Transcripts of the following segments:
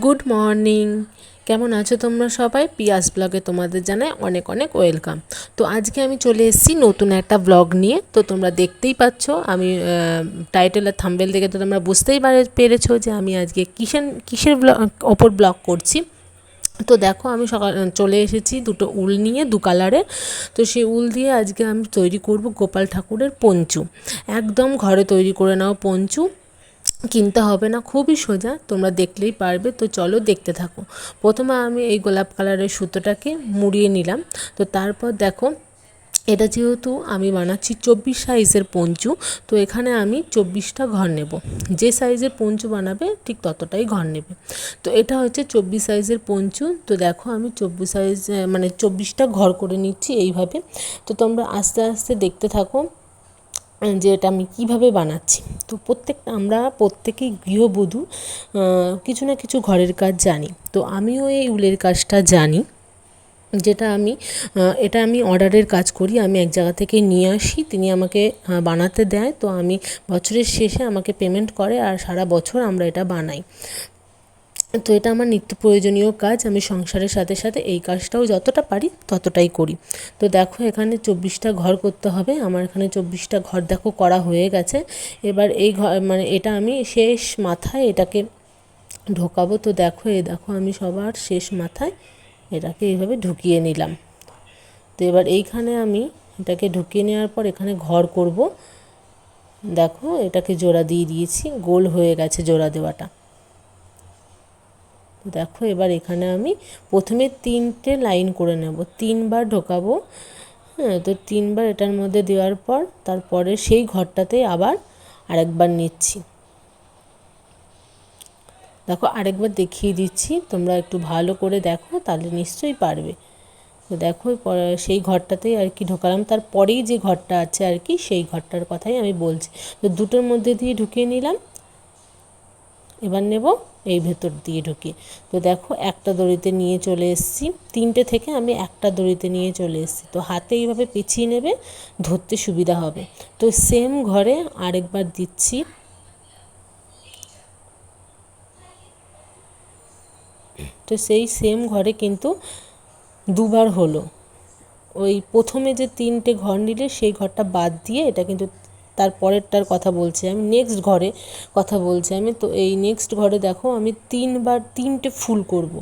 Good morning. কেমন আছো তোমরা সবাই? পিয়াস ব্লগে তোমাদের জানাই অনেক অনেক ওয়েলকাম। তো আজকে আমি চলে এসেছি নতুন একটা ব্লগ নিয়ে। তো তোমরা দেখতেই পাচ্ছ, আমি টাইটেল আর থাম্বনেল দেখে তো তোমরা বুঝতেই পেরেছো যে আমি আজকে কিসের ওপর ব্লগ করছি। তো দেখো, আমি সকাল চলে এসেছি দুটো উল নিয়ে, দু কালারের। তো সেই উল দিয়ে আজকে আমি তৈরি করব গোপাল ঠাকুরের পঞ্চু। একদম ঘরে তৈরি করে নাও পঞ্চু, কিনতে হবে না, খুবই সোজা, তোমরা দেখলেই পারবে। তো চলো দেখতে থাকো। প্রথমে আমি এই গোলাপ কালারের সুতোটাকে মুড়িয়ে নিলাম। তো তারপর দেখো, এটা যেহেতু আমি বানাচ্ছি 24 সাইজের পঞ্চু, তো এখানে আমি 24টা ঘর নেব। যে সাইজের পঞ্চু বানাবে ঠিক ততটাই ঘর নেবে। তো এটা হচ্ছে 24 সাইজের পঞ্চু। তো দেখো, আমি 24 সাইজ মানে 24টা ঘর করে নিচ্ছি এইভাবে। তো তোমরা আস্তে আস্তে দেখতে থাকো যে এটা আমি কিভাবে বানাচ্ছি। তো আমরা প্রত্যেকেই গৃহবধূ, কিছু না কিছু ঘরের কাজ জানি। তো আমিও এই উলের কাজটা জানি, যেটা আমি এটা আমি অর্ডারের কাজ করি। আমি এক জায়গা থেকে নিয়ে আসি, তিনি আমাকে বানাতে দেয়। তো আমি বছরের শেষে আমাকে পেমেন্ট করে, আর সারা বছর আমরা এটা বানাই। তো এটা আমার নিত্য প্রয়োজনীয় কাজ। আমি সংসারের সাথে সাথে এই কাজটাও যতটা পারি ততটাই করি। তো দেখো, এখানে 24টা ঘর করতে হবে। আমার এখানে 24টা ঘর দেখো করা হয়ে গেছে। এবার এই ঘর মানে এটা আমি শেষ মাথায় এটাকে ঢোকাবো। তো দেখো, দেখো আমি সবার শেষ মাথায় এটাকে এইভাবে ঢুকিয়ে নিলাম। তো এবার এইখানে আমি এটাকে ঢুকিয়ে নেওয়ার পর এখানে ঘর করব। দেখো, এটাকে জোড়া দিয়ে দিয়েছি, গোল হয়ে গেছে জোড়া দেওয়াটা। দেখো, এবার এখানে আমি প্রথমে 3টে লাইন করে নেব, 3বার ঢোকাবো। হ্যাঁ, তো 3বার এটার মধ্যে দেওয়ার পর তারপরে সেই ঘরটাতে আবার আরেকবার নিচ্ছি। দেখো, আরেকবার দেখিয়ে দিচ্ছি, তোমরা একটু ভালো করে দেখো, তাহলে নিশ্চয়ই পারবে। তো দেখো, সেই ঘরটাতেই আর কি ঢোকালাম। তারপরেই যে ঘরটা আছে আর কি, সেই ঘরটার কথাই আমি বলছি। তো দুটোর মধ্যে দিয়ে ঢুকিয়ে নিলাম। এবার নেব এই ভেতর দিয়ে ঢুকিয়ে। তো দেখো, একটা দড়িতে নিয়ে চলে এসেছি। 3টে থেকে আমি একটা দড়িতে নিয়ে চলে এসেছি। তো হাতে এইভাবে পেঁচিয়ে নেবে, ধরতে সুবিধা হবে। তো সেম ঘরে আরেকবার দিচ্ছি। তো সেই সেম ঘরে কিন্তু দুবার হলো। ওই প্রথমে যে 3টে ঘর নিলে সেই ঘরটা বাদ দিয়ে, এটা কিন্তু তারপরেরটার কথা বলছি আমি, নেক্সট ঘরে কথা বলছি আমি। তো এই নেক্সট ঘরে দেখো, আমি 3টে ফুল করব।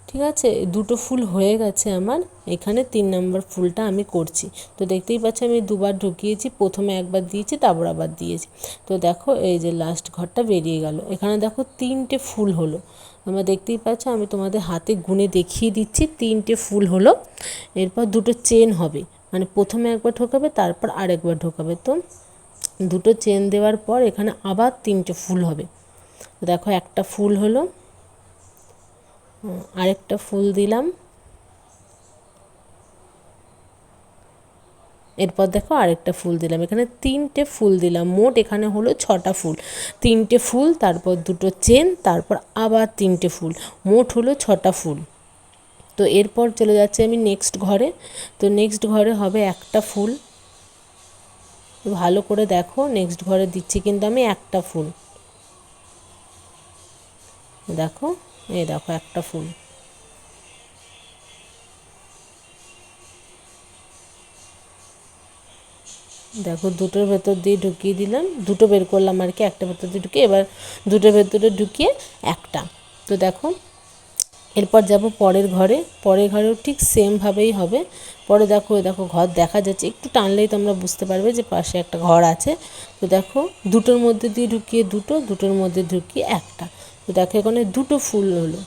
ঠিক আছে, দুটো ফুল হয়ে গেছে আমার। এখানে 3 নম্বর ফুলটা আমি করছি। তো দেখতেই পাচ্ছি আমি দুবার ঢুকিয়েছি, প্রথমে একবার দিয়েছি, তারপর আবার দিয়েছি। তো দেখো, এই যে লাস্ট ঘরটা বেরিয়ে গেল। এখানে দেখো 3টে ফুল হলো। তোমরা দেখতেই পাচ্ছ, আমি তোমাদের হাতে গুনে দেখিয়ে দিচ্ছি। 3টে ফুল হলো। এরপর দুটো চেন হবে, মানে প্রথমে একবার ঢোকাবে, তারপর আরেকবার ঢোকাবে। তো দুটো চেন দেওয়ার পর এখানে আবার 3টে ফুল হবে। দেখো, একটা ফুল হলো, আরেকটা ফুল দিলাম, এরপর দেখো আরেকটা ফুল দিলাম। এখানে 3টে ফুল দিলাম, মোট এখানে হলো 6টা ফুল। 3টে ফুল, তারপর দুটো চেন, তারপর আবার 3টে ফুল, মোট হলো 6টা ফুল। তো এরপর চলে যাচ্ছে আমি নেক্সট ঘরে। তো নেক্সট ঘরে হবে একটা ফুল। ভালো করে দেখো, নেক্সট ঘরে দিচ্ছি কিন্তু আমি একটা ফুল। দেখো, এই দেখো একটা ফুল। দেখো, দুটোর ভেতর দিয়ে ঢুকিয়ে দিলাম, দুটো বের করলাম আর কি, একটা ভেতর দিয়ে ঢুকিয়ে, এবার দুটোর ভেতরে ঢুকিয়ে একটা। তো দেখো, এরপর যাব পরের ঘরে। পরের ঘরেও ঠিক সেমভাবেই হবে। পরে দেখো, দেখো ঘর দেখা যাচ্ছে, একটু টানলেই তোমরা বুঝতে পারবে যে পাশে একটা ঘর আছে। তো দেখো, দুটোর মধ্যে দিয়ে ঢুকিয়ে দুটো, দুটোর মধ্যে ঢুকিয়ে একটা। তো দেখো, এখানে দুটো ফুল হলো।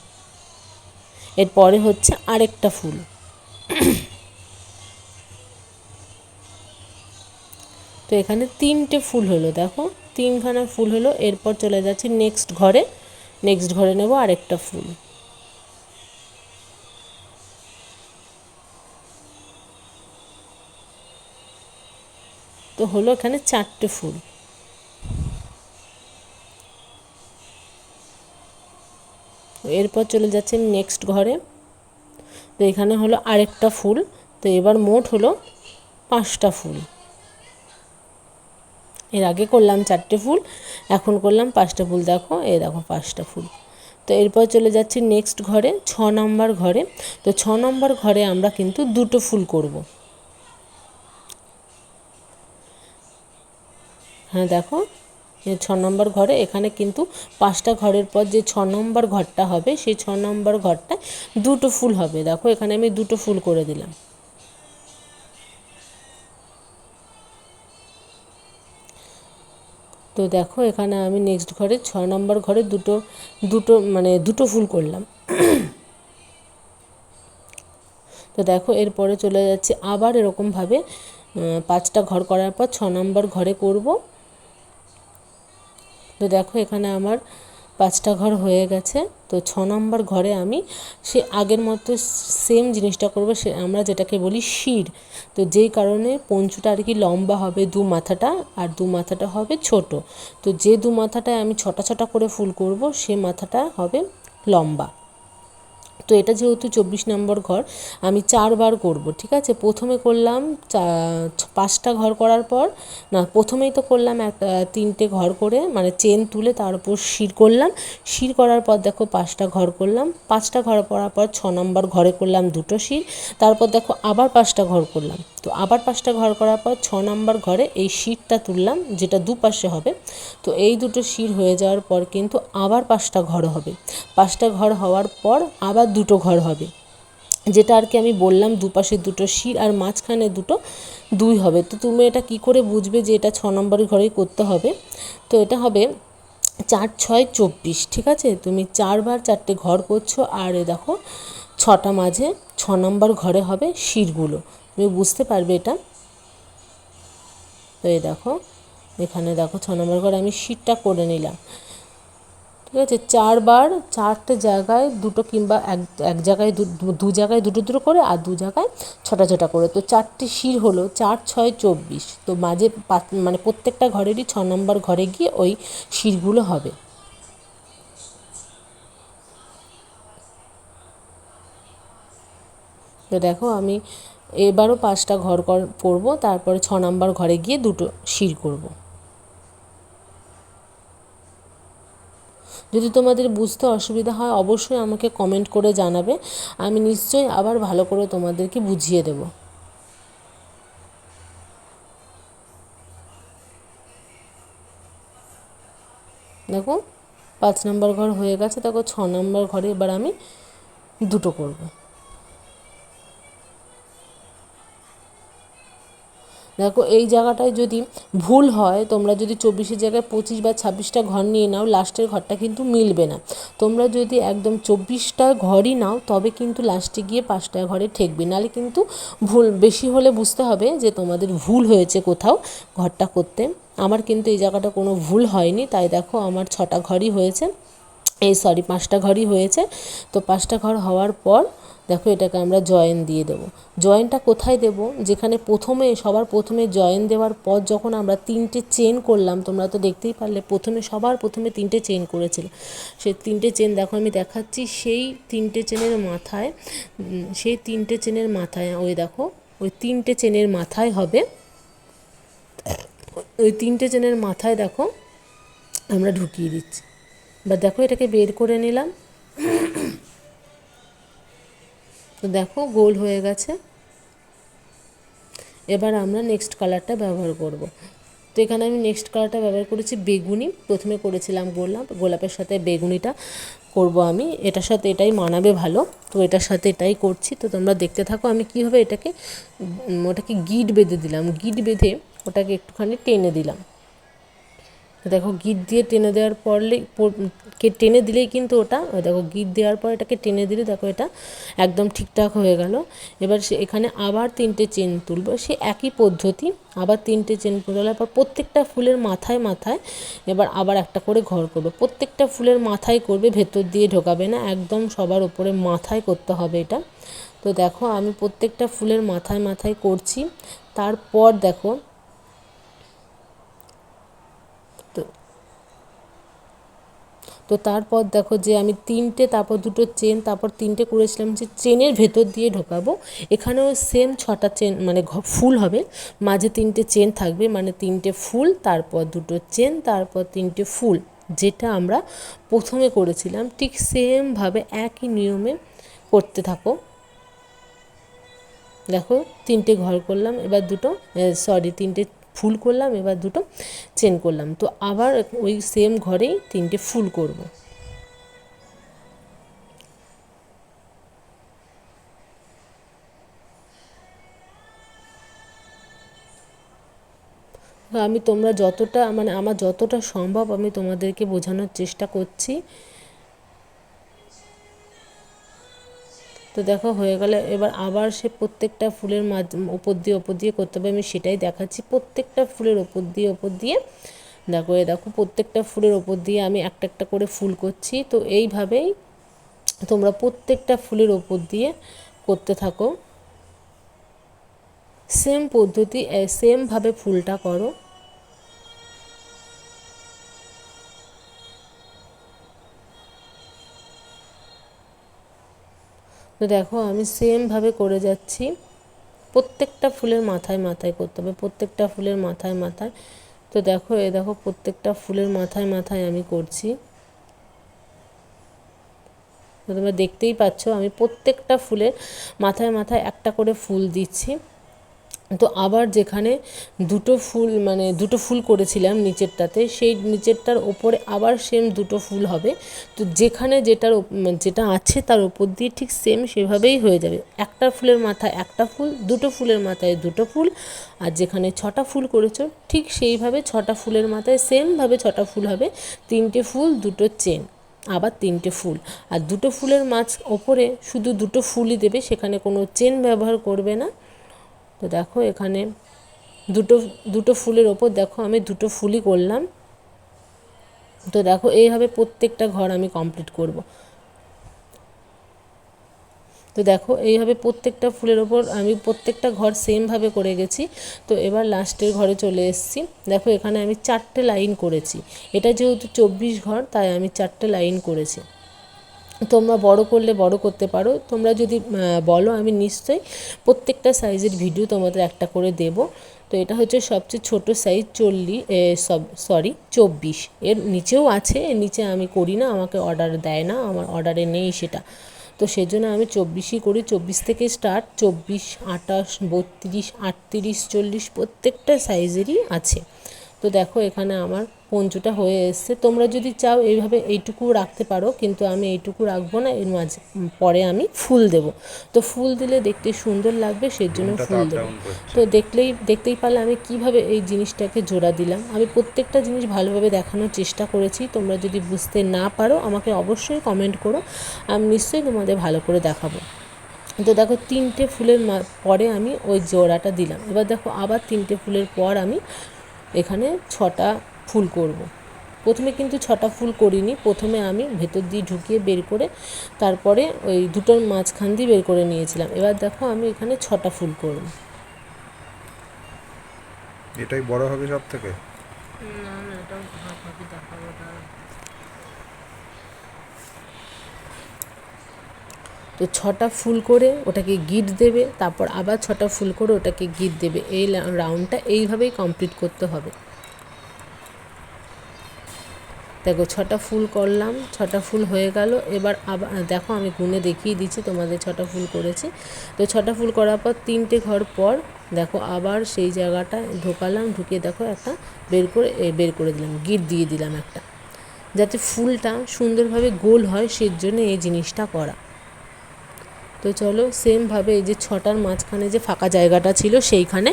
এরপরে হচ্ছে আরেকটা ফুল। তো এখানে 3টে ফুল হলো। দেখো, 3খানা ফুল হলো। এরপর চলে যাচ্ছে নেক্সট ঘরে। নেক্সট ঘরে নেব আরেকটা ফুল। তো হলো এখানে 4টে ফুল। এরপর চলে যাচ্ছে নেক্সট ঘরে। তো এখানে হলো আরেকটা ফুল। তো এবার মোট হলো 5টা ফুল। এর আগে করলাম 4টে ফুল, এখন করলাম 5টা ফুল। দেখো, এই দেখো 5টা ফুল। তো এরপর চলে যাচ্ছি নেক্সট ঘরে, 6 নম্বর ঘরে। তো 6 নম্বর ঘরে আমরা কিন্তু দুটো ফুল করব। হ্যাঁ দেখো, 6 নম্বর ঘরে এখানে কিন্তু 5টা ঘরের পর যে 6 নম্বর ঘরটা হবে, সেই 6 নম্বর ঘরটায় দুটো ফুল হবে। দেখো এখানে আমি দুটো ফুল করে দিলাম। তো দেখো এখানে আমি নেক্সট ঘরে 6 নম্বর ঘরে দুটো দুটো মানে দুটো ফুল করলাম। তো দেখো এরপরে চলে যাচ্ছে আবার এরকমভাবে 5টা ঘর করার পর 6 নম্বর ঘরে করব। তো দেখো এখানে আমার 5টা ঘর হয়ে গেছে। তো 6 নম্বর ঘরে আমি সে আগের মতো সেম জিনিসটা করব, সে আমরা যেটাকে বলি শির। তো যেই কারণে পঞ্চুটা আর কি লম্বা হবে, দু মাথাটা, আর দু মাথাটা হবে ছোট। তো যে দু মাথাটায় আমি ছটা ছটা করে ফুল করব, সে মাথাটা হবে লম্বা। তো এটা যেহেতু 24 নম্বর ঘর, আমি 4বার করব, ঠিক আছে। প্রথমে করলাম 5টা ঘর করার পর, না প্রথমেই তো করলাম 3টে ঘর করে, মানে চেন তুলে তার উপর শির করলাম। শির করার পর দেখো 5টা ঘর করলাম। 5টা ঘর করার পর 6 নম্বর ঘরে করলাম দুটো শির। তারপর দেখো আবার 5টা ঘর করলাম। তো আবার 5টা ঘর করার পর 6 নম্বর ঘরে এই শিরটা তুললাম, যেটা দুপাশে হবে। তো এই দুটো শির হয়ে যাওয়ার পর কিন্তু আবার 5টা ঘর হবে। 5টা ঘর হওয়ার পর আবার দুটো ঘর হবে, যেটা আর কি আমি বললাম দুপাশে দুটো শির আর মাঝখানে দুটো দুই হবে। তো তুমি এটা কি করে বুঝবে যে এটা 6 নম্বর ঘরেই করতে হবে? তো এটা হবে 4 6 24, ঠিক আছে। তুমি 4বার 4টে ঘর করছো, আর এ দেখো 6টা মাঝে 6 নম্বর ঘরে হবে শিরগুলো, তুমি বুঝতে পারবে এটা। তো এই দেখো এখানে দেখো 6 নম্বর ঘরে আমি শিরটা করে নিলাম, ঠিক আছে। 4বার 4টে জায়গায় দুটো, কিংবা এক জায়গায় দু জায়গায় দুটো দুটো করে, আর দু জায়গায় ছটা ছটা করে। তো 4টে শির হলো 4 6 24। তো মাঝে মানে প্রত্যেকটা ঘরেরই 6 নম্বর ঘরে গিয়ে ওই শিরগুলো হবে। তো দেখো আমি এবারও 5টা ঘর করব, তারপরে 6 নম্বর ঘরে গিয়ে দুটো শির করব। যদি তোমাদের বুঝতে অসুবিধা হয় অবশ্যই আমাকে কমেন্ট করে জানাবে, আমি নিশ্চয়ই আবার ভালো করে তোমাদেরকে বুঝিয়ে দেব। দেখো 5 নম্বর ঘর হয়ে গেছে। দেখো 6 নম্বর ঘরে এবার আমি দুটো করব। দেখো এই জায়গাটায় যদি ভুল হয়, তোমরা যদি 24-এর জায়গায় 25 বা 26টা ঘর নিয়ে নাও, লাস্টের ঘরটা কিন্তু মিলবে না। তোমরা যদি একদম 24টা ঘরই নাও, তবে কিন্তু লাস্টে গিয়ে 5টা ঘরে ঠেকবে, নাহলে কিন্তু ভুল বেশি হলে বুঝতে হবে যে তোমাদের ভুল হয়েছে কোথাও ঘরটা করতে। আমার কিন্তু এই জায়গাটা কোনো ভুল হয়নি, তাই দেখো আমার 6টা ঘরই হয়েছে, 5টা ঘরই হয়েছে। তো 5টা ঘর হওয়ার পর দেখো এটাকে আমরা জয়েন দিয়ে দেবো। জয়েনটা কোথায় দেব? যেখানে সবার প্রথমে জয়েন দেওয়ার পর যখন আমরা 3টে চেন করলাম, তোমরা তো দেখতেই পারলে সবার প্রথমে 3টে চেন করেছিল। সেই 3টে চেন দেখো আমি দেখাচ্ছি, সেই 3টে চেনের মাথায়, ওই দেখো ওই 3টে চেনের মাথায় হবে, ওই 3টে চেনের মাথায় দেখো আমরা ঢুকিয়ে দিচ্ছি। বা দেখো এটাকে বের করে নিলাম। তো দেখো গোল হয়ে গেছে। এবার আমরা নেক্সট কালারটা ব্যবহার করব। তো এখানে আমি নেক্সট কালারটা ব্যবহার করেছি বেগুনি। প্রথমে করেছিলাম গোলাপের সাথে বেগুনিটা করব আমি, এটার সাথে এটাই মানাবে ভালো। তো এটার সাথে এটাই করছি। তো তোমরা দেখতে থাকো আমি কীভাবে ওটাকে গিট বেঁধে দিলাম। গিট বেঁধে ওটাকে একটুখানি টেনে দিলাম। দেখো গিট দিয়ে টেনে দেওয়ার টেনে দিলেই কিন্তু ওটা, দেখো গিট দেওয়ার পর এটাকে টেনে দিলে দেখো এটা একদম ঠিকঠাক হয়ে গেল। এবার এখানে আবার 3টে চেন তুলব, সে একই পদ্ধতি। আবার 3টে চেন তোলার পর প্রত্যেকটা ফুলের মাথায় মাথায় এবার আবার একটা করে ঘর করবে। প্রত্যেকটা ফুলের মাথায় করবে, ভেতর দিয়ে ঢোকাবে না, একদম সবার উপরে মাথায় করতে হবে এটা। তো দেখো আমি প্রত্যেকটা ফুলের মাথায় মাথায় করছি। তারপর দেখো তো তারপর দেখো যে আমি 3টে, তারপর দুটো চেন, তারপর 3টে করেছিলাম যে চেনের ভেতর দিয়ে ঢোকাবো। এখানেও সেম 6টা চেন মানে ফুল হবে, মাঝে 3টে চেন থাকবে, মানে 3টে ফুল, তারপর দুটো চেন, তারপর 3টে ফুল। যেটা আমরা প্রথমে করেছিলাম ঠিক সেমভাবে একই নিয়মে করতে থাকো। দেখো 3টে ঘর করলাম, এবার দুটো তিনটে ফুল করলাম, এবার দুটো চেন করলাম। তো আবার ওই সেম ঘরেই 3টে ফুল করব। আমি তোমরা যতটা মানে আমার যতটা সম্ভব আমি তোমাদেরকে বোঝানোর চেষ্টা করছি। তো দেখো হয়ে গেলে এবার আবার সে প্রত্যেকটা ফুলের ওপর দিয়ে করতে হবে, আমি সেটাই দেখাচ্ছি। প্রত্যেকটা ফুলের ওপর দিয়ে দেখো দেখো প্রত্যেকটা ফুলের ওপর দিয়ে আমি একটা একটা করে ফুল করছি। তো এইভাবেই তোমরা প্রত্যেকটা ফুলের ওপর দিয়ে করতে থাকো, সেম পদ্ধতি সেমভাবে ফুলটা করো। তো দেখো আমি সেমভাবে করে যাচ্ছি, প্রত্যেকটা ফুলের মাথায় মাথায় করতে হবে, প্রত্যেকটা ফুলের মাথায় মাথায়। তো দেখো দেখো প্রত্যেকটা ফুলের মাথায় মাথায় আমি করছি। তো তোমরা দেখতেই পাচ্ছ আমি প্রত্যেকটা ফুলের মাথায় মাথায় একটা করে ফুল দিচ্ছি। তো আবার যেখানে দুটো ফুল করেছিলাম নিচেরটাতে, সেই নিচেরটার ওপরে আবার সেম দুটো ফুল হবে। তো যেখানে যেটা আছে তার ওপর দিয়ে ঠিক সেম সেভাবেই হয়ে যাবে। একটা ফুলের মাথায় একটা ফুল, দুটো ফুলের মাথায় দুটো ফুল, আর যেখানে 6টা ফুল করেছো ঠিক সেইভাবে 6টা ফুলের মাথায় সেমভাবে 6টা ফুল হবে। 3টে ফুল, দুটো চেন, আবার 3টে ফুল। আর দুটো ফুলের ওপরে শুধু দুটো ফুলই দেবে, সেখানে কোনো চেন ব্যবহার করবে না। তো দেখো এখানে দুটো দুটো ফুলের ওপর দেখো আমি দুটো ফুলই করলাম। তো দেখো এইভাবে প্রত্যেকটা ঘর আমি কমপ্লিট করব। তো দেখো এইভাবে প্রত্যেকটা ফুলের ওপর আমি প্রত্যেকটা ঘর সেমভাবে করে গেছি। তো এবার লাস্টের ঘরে চলে এসেছি। দেখো এখানে আমি 4টে লাইন করেছি, এটা যেহেতু 24 ঘর তাই আমি 4টে লাইন করেছি। তোমরা বড় করলে বড় করতে পারো, তোমরা যদি বলো আমি নিশ্চয়ই প্রত্যেকটা সাইজের ভিডিও তোমাদের একটা করে দেব। তো এটা হচ্ছে সবচেয়ে ছোট সাইজ 24, এর নিচেও আছে, এর নিচে আমি করি না, আমাকে অর্ডার দেয় না, আমার অর্ডারে নেই সেটা। তো সেজন্য আমি 24ই করি। 24 থেকে স্টার্ট, 24, 28, 32, 38, 40 প্রত্যেকটা সাইজেরই আছে। তো দেখো এখানে আমার পঞ্চুটা হয়ে এসছে। তোমরা যদি চাও এইভাবে এইটুকু রাখতে পারো, কিন্তু আমি এইটুকু রাখবো না, এর মাঝে পরে আমি ফুল দেব। তো ফুল দিলে দেখতে সুন্দর লাগবে, সেজন্য ফুল দেবো। তো দেখতেই পারলে আমি কিভাবে এই জিনিসটাকে জোড়া দিলাম। আমি প্রত্যেকটা জিনিস ভালোভাবে দেখানোর চেষ্টা করেছি। তোমরা যদি বুঝতে না পারো আমাকে অবশ্যই কমেন্ট করো, আমি নিশ্চয়ই তোমাদের ভালো করে দেখাবো। তো দেখো 3টে ফুলের পরে আমি ওই জোড়াটা দিলাম। এবার দেখো আবার 3টে ফুলের পর আমি এখানে 6টা ফুল করব। প্রথমে কিন্তু 6টা ফুল করিনি, প্রথমে আমি ভেতর দিয়ে ঢুকিয়ে বের করে তারপরে ওই দুটোর মাঝখান দিয়ে বের করে নিয়েছিলাম। এবার দেখো আমি এখানে 6টা ফুল করব। এটাই বড় হবে সব থেকে। না না, এটাও ভাবি দেখাবো। তো 6টা ফুল করে ওটাকে গিট দেবে, তারপর আবার 6টা ফুল করে ওটাকে গিট দেবে। এই রাউন্ডটা এইভাবেই কমপ্লিট করতে হবে। দেখো 6টা ফুল করলাম, 6টা ফুল হয়ে গেল। এবার আবার দেখো আমি গুনে দেখিয়ে দিচ্ছি তোমাদের 6টা ফুল করেছি। তো 6টা ফুল করার পর 3টে ঘর পর দেখো আবার সেই জায়গাটা ঢোকালাম, ঢুকিয়ে দেখো একটা বের করে দিলাম, গিট দিয়ে দিলাম একটা, যাতে ফুলটা সুন্দরভাবে গোল হয়, সেজন্য এই জিনিসটা করা। তো চলো সেমভাবে এই যে 6টার মাঝখানে যে ফাঁকা জায়গাটা ছিল সেইখানে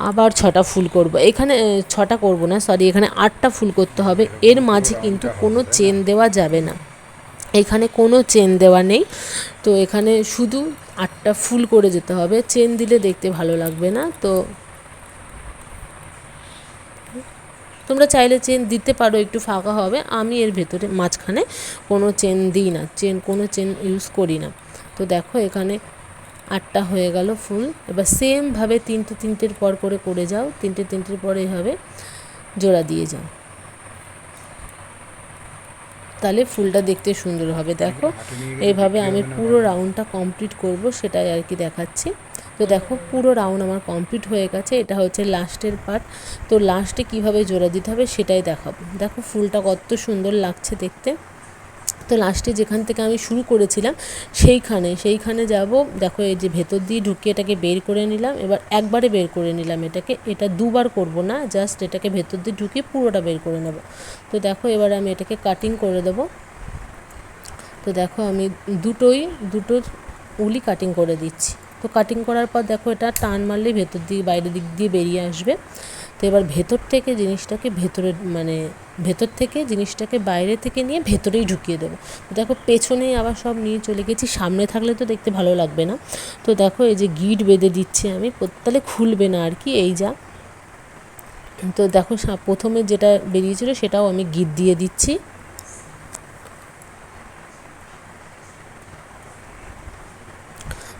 আবার 6টা ফুল করব। এখানে 6টা করব না, সরি, এখানে 8টা ফুল করতে হবে। এর মাঝে কিন্তু কোনো চেন দেওয়া যাবে না, এখানে কোনো চেন দেওয়া নেই। তো এখানে শুধু 8টা ফুল করে যেতে হবে, চেন দিলে দেখতে ভালো লাগবে না। তো তোমরা চাইলে চেন দিতে পারো, একটু ফাঁকা হবে। আমি এর ভেতরে মাঝখানে কোনো চেন দিই না, কোনো চেন ইউজ করি না। তো দেখো এখানে 8টা হয়ে গেল ফুল। এবার সেমভাবে 3টের পর করে যাও, 3টের পরে এভাবে জোড়া দিয়ে যাও। তাহলে ফুলটা দেখতে সুন্দর হবে। দেখো হাটে নিয়ে গেলে এইভাবে বিক্রি আমি হবে না পুরো ভালো? রাউন্ডটা কমপ্লিট করব, সেটাই আর কি দেখাচ্ছি। তো দেখো পুরো রাউন্ড আমার কমপ্লিট হয়ে গেছে, এটা হচ্ছে লাস্টের পার্ট। তো লাস্টে কিভাবে জোড়া দিতে হবে সেটাই দেখাবো। দেখো ফুলটা কত সুন্দর লাগছে দেখতে। তো লাস্টে যেখান থেকে আমি শুরু করেছিলাম সেইখানে যাব। দেখো এই যে ভেতর দিয়ে ঢুকিয়ে এটাকে বের করে নিলাম, এবার একবারে বের করে নিলাম এটাকে, এটা দুবার করব না, জাস্ট এটাকে ভেতর দিয়ে ঢুকিয়ে পুরোটা বের করে নেব। তো দেখো এবার আমি এটাকে কাটিং করে দেবো। তো দেখো আমি দুটো উলি কাটিং করে দিচ্ছি। তো কাটিং করার পর দেখো এটা টান মারলে ভেতর দিকে বাইরের দিক দিয়ে বেরিয়ে আসবে। তো এবার ভেতর থেকে জিনিসটাকে বাইরে থেকে নিয়ে ভেতরেই ঢুকিয়ে দেবো। তো দেখো পেছনেই আবার সব নিয়ে চলে গেছি, সামনে থাকলে তো দেখতে ভালো লাগবে না। তো দেখো এই যে গিট বেঁধে দিচ্ছি আমি, তাহলে খুলবে না আর কি, এই যা। তো দেখো প্রথমে যেটা বেরিয়েছিল সেটাও আমি গিট দিয়ে দিচ্ছি।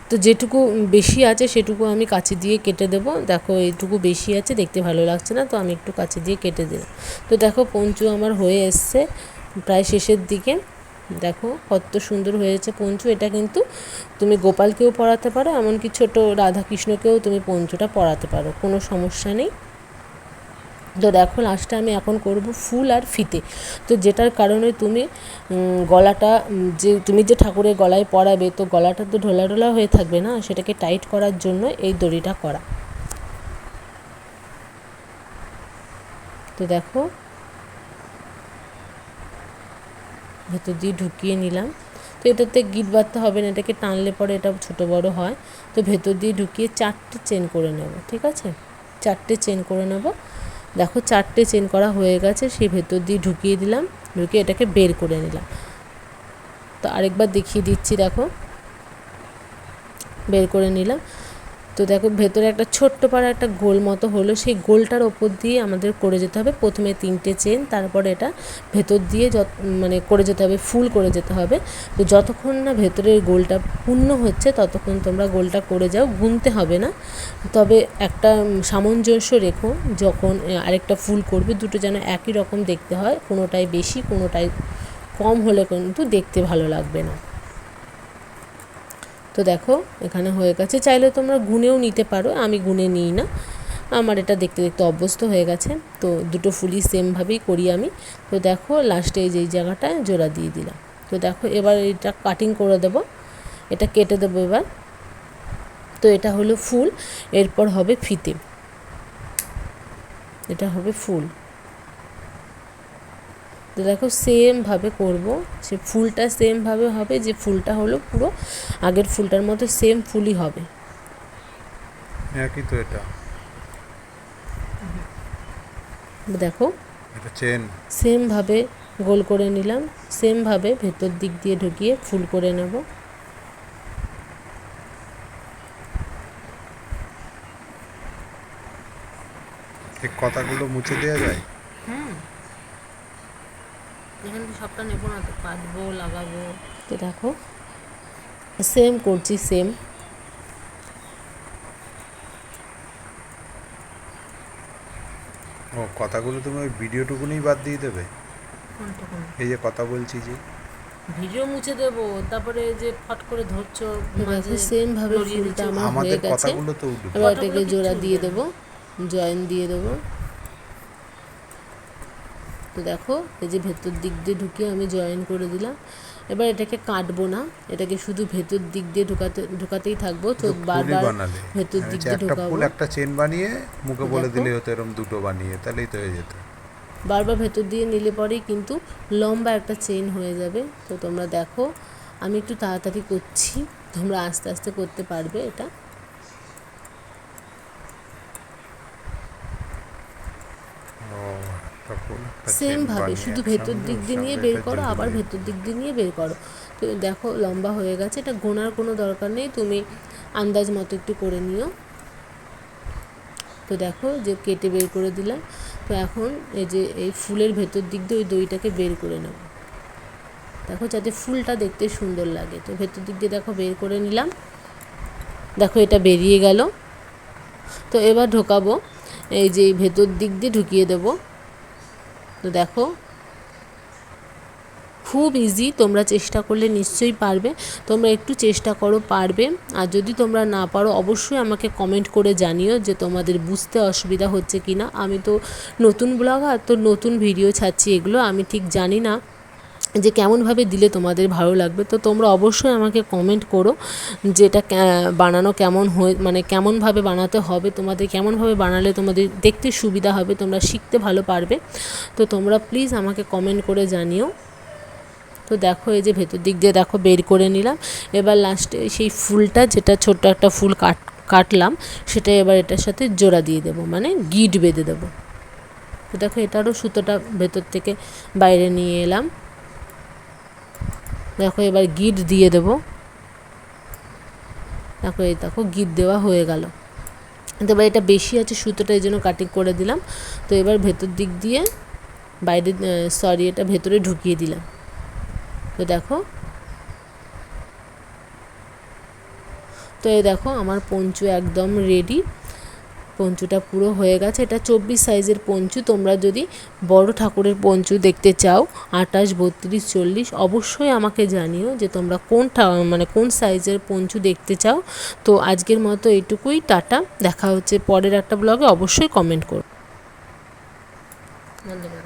তো যেটুকু বেশি আছে সেটুকু আমি কাঁচি দিয়ে কেটে দেবো। দেখো এইটুকু বেশি আছে, দেখতে ভালো লাগছে না, তো আমি একটু কাঁচি দিয়ে কেটে দিলাম। তো দেখো পঞ্চু আমার হয়ে এসছে প্রায় শেষের দিকে। দেখো কত সুন্দর হয়েছে পঞ্চু। এটা কিন্তু তুমি গোপালকেও পরাতে পারো, এমনকি ছোটো রাধাকৃষ্ণকেও তুমি পঞ্চুটা পরাতে পারো, কোনো সমস্যা নেই। তো দেখো লাস্টে আমি এখন করব ফুল আর ফিতে। তো যেটার কারণে তুমি গলাটা তুমি যে ঠাকুরের গলায় পরাবে, তো গলাটা তো ঢোলা ঢোলা হয়ে থাকবে না, সেটাকে টাইট করার জন্য এই দড়িটা করা। তো দেখো ভেতর দিয়ে ঢুকিয়ে নিলাম। তো এটাতে গিট বাঁধতে হবে না, এটাকে টানলে পরে এটা ছোটো বড় হয়। তো ভেতর দিয়ে ঢুকিয়ে 4টে চেন করে নেব, ঠিক আছে? 4টে চেন করে নেব। দেখো 4টে চেন করা হয়ে গেছে, সেই ভেতর দিয়ে ঢুকিয়ে দিলাম, ঢুকিয়ে এটাকে বের করে নিলাম। তো আরেকবার দেখিয়ে দিচ্ছি, দেখো বের করে নিলাম। তো দেখো ভেতরে একটা ছোট্ট পাড়া একটা গোল মতো হলো, সেই গোলটার ওপর দিয়ে আমাদের করে যেতে হবে প্রথমে 3টে চেন, তারপরে এটা ভেতর দিয়ে করে যেতে হবে, ফুল করে যেতে হবে। তো যতক্ষণ না ভেতরের গোলটা পূর্ণ হচ্ছে ততক্ষণ তোমরা গোলটা করে যাও, গুনতে হবে না। তবে একটা সামঞ্জস্য রেখো, যখন আরেকটা ফুল করবে দুটো যেন একই রকম দেখতে হয়, কোনোটাই বেশি কোনোটাই কম হলে কিন্তু দেখতে ভালো লাগবে না। তো দেখো এখানে হয়ে গেছে, চাইলে তোমরা গুনেও নিতে পারো, আমি গুনে নিই না, আমার এটা দেখতে দেখতে অভ্যস্ত হয়ে গেছে। তো দুটো ফুলই সেমভাবেই করি আমি। তো দেখো লাস্টে যেই জায়গাটায় জোড়া দিয়ে দিলাম। তো দেখো এবার এটা কাটিং করে দেবো, এটা কেটে দেবো এবার। তো এটা হলো ফুল, এরপর হবে ফিতে, এটা হবে ফুল। তো দেখো সেমভাবে করব, সে ফুলটা সেমভাবে হবে, যে ফুলটা হলো পুরো আগের ফুলটার মতো সেম ফুলই হবে। একই তো এটা, দেখো এটা চেন। সেমভাবে গোল করে নিলাম, সেমভাবে ভেতর দিক দিয়ে ঢুকিয়ে ফুল করে নেব। এই কথাগুলো মুছে দেওয়া যায়? এখানে তো সবটা নেবো না, তো কাটবো লাগাবো। তো দেখো সেম করছি, সেম। ও কথাগুলো তুমি ওই ভিডিওটুকুনি বাদ দিয়ে দেবে? এই যে কথা বলছি যে ভিডিও মুছে দেবো, তারপরে যে ফট করে ধরছো দেখো সেমভাবে ফুলটা আমার হয়ে আমাদের গেছে। কথাগুলো তো উঠবে। এবার এটাকে জোড়া দিয়ে দেবো, জয়েন দিয়ে দেবো। তো দেখো এই যে ভেতর দিক দিয়ে ঢুকিয়ে আমি জয়েন করে দিলাম। এবার এটাকে কাটবো না, এটাকে শুধু ভেতর দিক দিয়ে ঢোকাতেই থাকবো। তো শুধু ফুলই বারবার বানালে ভেতর দিক দিয়ে একটা ঢোকাবো, ফুল একটা চেন বানিয়ে মুখে বলে দেখো দিলে হতো এরকম দুটো বানিয়ে, তাহলেই তো হয়ে যেত। বারবার ভেতর দিয়ে নিলে পরেই কিন্তু লম্বা একটা চেন হয়ে যাবে। তো তোমরা দেখো আমি একটু তাড়াতাড়ি করছি, তোমরা আস্তে আস্তে করতে পারবে এটা। ও একটা ফুল একটা চেন সেমভাবে বানিয়ে শুধু ভেতর একসঙ্গে দিক ওর দিয়ে নিয়ে সঙ্গে বের এটা করো, আবার জড়িয়ে। ভেতর দিক দিয়ে নিয়ে বের করো। তো দেখো লম্বা হয়ে গেছে, এটা গোনার কোনো দরকার নেই, তুমি আন্দাজ মতো একটু করে নিও। তো দেখো যে কেটে বের করে দিলাম। তো এখন এই যে এই ফুলের ভেতর দিক দিয়ে ওই দইটাকে বের করে নেব, দেখো যাতে ফুলটা দেখতে সুন্দর লাগে। তো ভেতর দিক দিয়ে দেখো বের করে নিলাম, দেখো এটা বেরিয়ে গেল। তো এবার ঢোকাবো, এই যে ভেতর দিক দিয়ে ঢুকিয়ে দেব। তো দেখো খুব ইজি, তোমরা চেষ্টা করলে নিশ্চয়ই পারবে। তোমরা একটু চেষ্টা করো, পারবে। আর যদি তোমরা না পারো অবশ্যই আমাকে কমেন্ট করে জানিও যে তোমাদের বুঝতে অসুবিধা হচ্ছে কি না। আমি তো নতুন ব্লগার, তো নতুন ভিডিও ছাড়ছি, এগুলো আমি ঠিক জানি না যে কেমনভাবে দিলে তোমাদের ভালো লাগবে। তো তোমরা অবশ্যই আমাকে কমেন্ট করো যে এটা বানানো কেমন মানে কেমনভাবে বানাতে হবে, তোমাদের কেমনভাবে বানালে তোমাদের দেখতে সুবিধা হবে, তোমরা শিখতে ভালো পারবে। তো তোমরা প্লিজ আমাকে কমেন্ট করে জানিও। তো দেখো এই যে ভেতর দিক দিয়ে দেখো বের করে নিলাম। এবার লাস্টে সেই ফুলটা, যেটা ছোট্ট একটা ফুল কাটলাম, সেটা এবার এটার সাথে জোড়া দিয়ে দেবো, মানে গিট বেঁধে দেবো। তো দেখো এটারও সুতোটা ভেতর থেকে বাইরে নিয়ে এলাম। দেখো এবার গিট দিয়ে দেবো। দেখো এই দেখো গিট দেওয়া হয়ে গেল। তো এবার এটা বেশি আছে সুতোটা, এই জন্য কাটিং করে দিলাম। তো এবার ভেতর দিক দিয়ে বাইরে এটা ভেতরে ঢুকিয়ে দিলাম। তো দেখো, তো এই দেখো আমার পঞ্চু একদম রেডি। পঞ্চুটা পুরো হয়ে গেছে। এটা 24 সাইজের পঞ্চু। তোমরা যদি বড় ঠাকুরের পঞ্চু দেখতে চাও 28, 32, 40 অবশ্যই আমাকে জানিও যে তোমরা মানে কোন সাইজের পঞ্চু দেখতে চাও। তো আজকের মতো এইটুকুই, টাটা। দেখা হচ্ছে পরের একটা ব্লগে, অবশ্যই কমেন্ট করো। ধন্যবাদ।